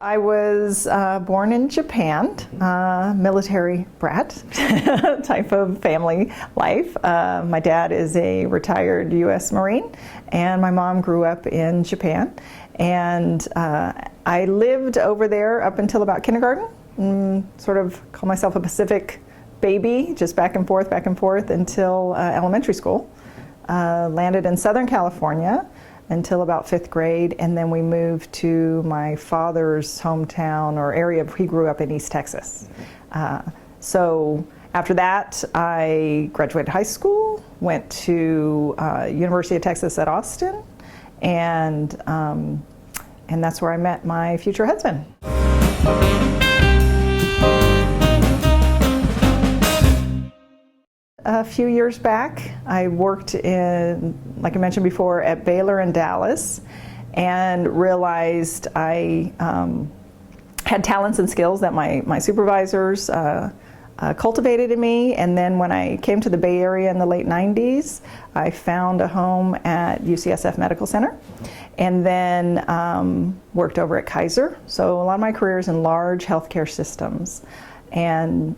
I was born in Japan, military brat type of family life. My dad is a retired U.S. Marine, and my mom grew up in Japan. And I lived over there up until about kindergarten, sort of call myself a Pacific baby, just back and forth until elementary school. Landed in Southern California until about 5th grade, and then we moved to my father's hometown or area. He grew up in East Texas. So after that, I graduated high school, went to University of Texas at Austin, and that's where I met my future husband. A few years back, I worked in, like I mentioned before, at Baylor in Dallas, and realized I had talents and skills that my supervisors cultivated in me. And then when I came to the Bay Area in the late 90s, I found a home at UCSF Medical Center, and then worked over at Kaiser. So a lot of my career is in large healthcare systems, and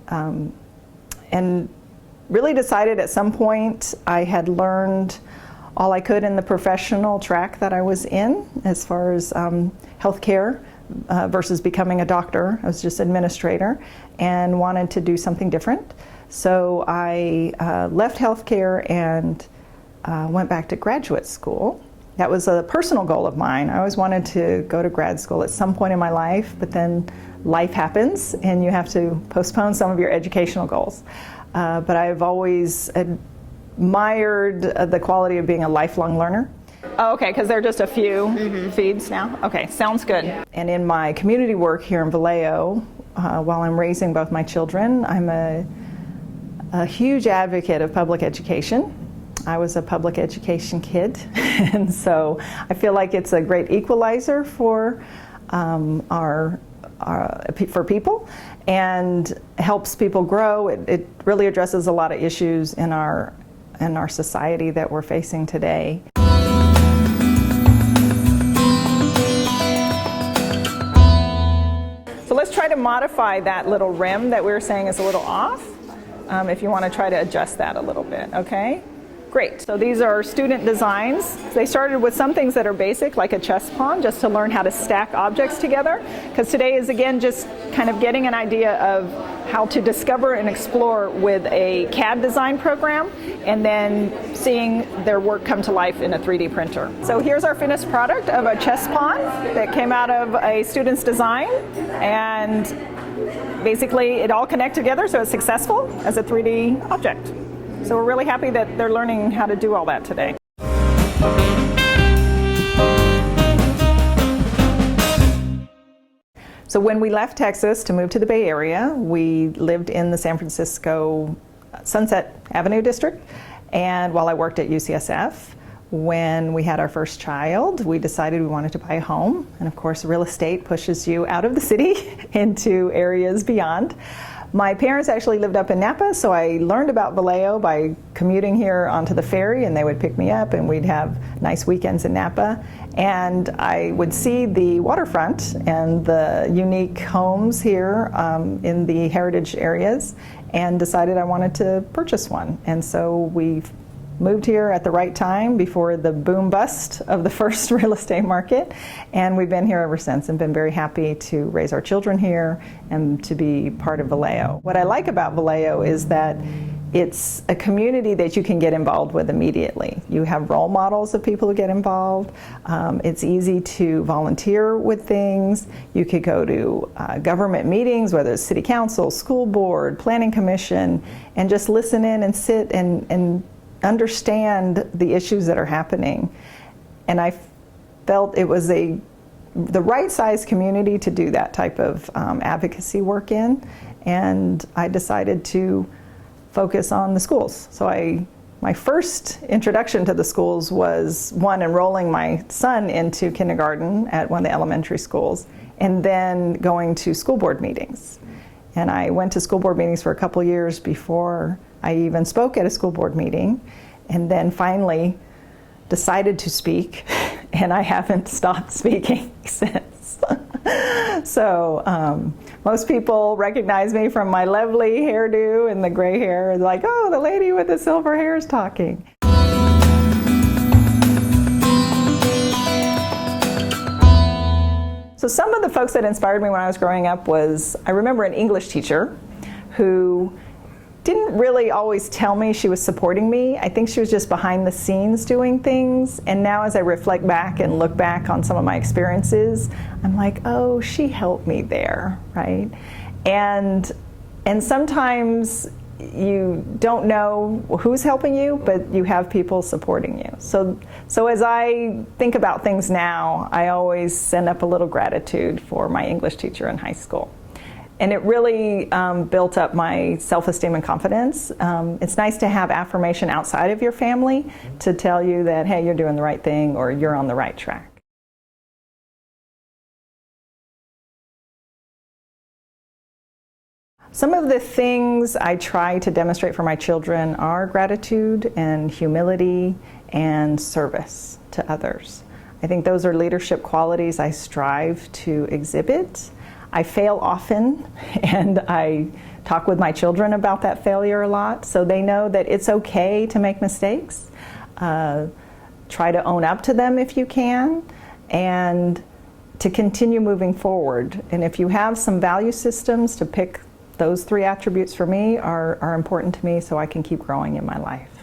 really decided at some point I had learned all I could in the professional track that I was in as far as healthcare versus becoming a doctor. I was just administrator and wanted to do something different. So I left healthcare and went back to graduate school. That was a personal goal of mine. I always wanted to go to grad school at some point in my life, but then life happens and you have to postpone some of your educational goals. But I've always admired the quality of being a lifelong learner. Oh, okay, because there are just a few feeds now? Okay, sounds good. And in my community work here in Vallejo, while I'm raising both my children, I'm a huge advocate of public education. I was a public education kid, and so I feel like it's a great equalizer for for people, and helps people grow. It really addresses a lot of issues in our society that we're facing today. So let's try to modify that little rim that we were saying is a little off. If you want to try to adjust that a little bit, okay? Great. So these are student designs. They started with some things that are basic, like a chess pawn, just to learn how to stack objects together. Because today is, again, just kind of getting an idea of how to discover and explore with a CAD design program, and then seeing their work come to life in a 3D printer. So here's our finished product of a chess pawn that came out of a student's design. And basically, it all connected together, so it's successful as a 3D object. So we're really happy that they're learning how to do all that today. So when we left Texas to move to the Bay Area, we lived in the San Francisco Sunset Avenue district. And while I worked at UCSF, when we had our first child, we decided we wanted to buy a home. And of course, real estate pushes you out of the city into areas beyond. My parents actually lived up in Napa, so I learned about Vallejo by commuting here onto the ferry, and they would pick me up and we'd have nice weekends in Napa. And I would see the waterfront and the unique homes here in the heritage areas, and decided I wanted to purchase one. And so we moved here at the right time before the boom bust of the first real estate market, and we've been here ever since and been very happy to raise our children here and to be part of Vallejo. What I like about Vallejo is that it's a community that you can get involved with immediately. You have role models of people who get involved. It's easy to volunteer with things. You could go to government meetings, whether it's city council, school board, planning commission, and just listen in and sit and understand the issues that are happening. And I felt it was the right size community to do that type of advocacy work in, and I decided to focus on the schools. So my first introduction to the schools was, one, enrolling my son into kindergarten at one of the elementary schools, and then going to school board meetings. And I went to school board meetings for a couple years before I even spoke at a school board meeting, and then finally decided to speak, and I haven't stopped speaking since. So most people recognize me from my lovely hairdo and the gray hair. Like, oh, the lady with the silver hair is talking. So some of the folks that inspired me when I was growing up was, I remember an English teacher who didn't really always tell me she was supporting me. I think she was just behind the scenes doing things. And now as I reflect back and look back on some of my experiences, I'm like, oh, she helped me there, right? And sometimes you don't know who's helping you, but you have people supporting you. So as I think about things now, I always send up a little gratitude for my English teacher in high school. And it really built up my self-esteem and confidence. It's nice to have affirmation outside of your family to tell you that, hey, you're doing the right thing or you're on the right track. Some of the things I try to demonstrate for my children are gratitude and humility and service to others. I think those are leadership qualities I strive to exhibit. I fail often, and I talk with my children about that failure a lot, so they know that it's okay to make mistakes. Try to own up to them if you can, and to continue moving forward. And if you have some value systems to pick, those 3 attributes for me are important to me so I can keep growing in my life.